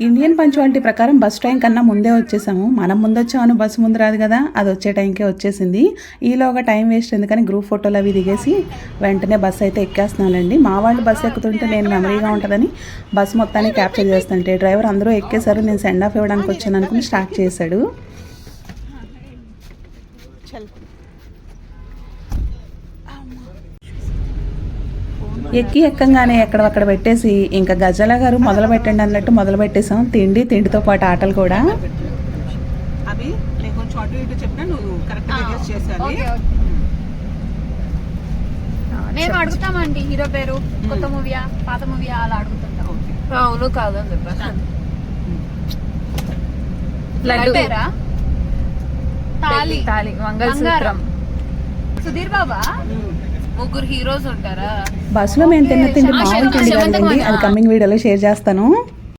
Indian punctuality ప్రకారం bus time కన్నా ముందే వచ్చేసాము. మనం ముందు వచ్చామని బస్సు ముందు రాదు కదా, అది వచ్చే టైంకే వచ్చేసింది. ఈలోగా టైం వేస్ట్ ఎందుకని గ్రూప్ ఫోటోలు అవి దిగేసి వెంటనే బస్సు అయితే ఎక్కేస్తున్నానండి. మా వాళ్ళు బస్సు ఎక్కుతుంటే నేను మెమరీగా ఉంటుందని బస్సు మొత్తాన్ని క్యాప్చర్ చేస్తుంటే డ్రైవర్ అందరూ ఎక్కేశారు. నేను సెండ్ ఆఫ్ ఇవ్వడానికి వచ్చాను అనుకుని స్టార్ట్ చేశాడు. ఎక్కంగానే ఎక్కడక్కడ పెట్టేసి ఇంకా గజాల గారు మొదలు పెట్టండి అన్నట్టు మొదలు పెట్టేసాం. తిండితో పాటు ఆటలు కూడా. మేము అడుగుతామండి హీరో పేరు, కొత్త మూవీయా పాత మూవీయా అలా అడుగుతుంటాం. అవును కాదని చెప్పారు. పేరా తాళి మంగళసూత్రం. సుధీర్ బాబా ముగ్గురు హీరోస్ ఉంటారా? బస్సులో మేము తిన్న తిండి మామూలు తిండి కాదండి, అది కమింగ్ వీడియోలో షేర్ చేస్తాను.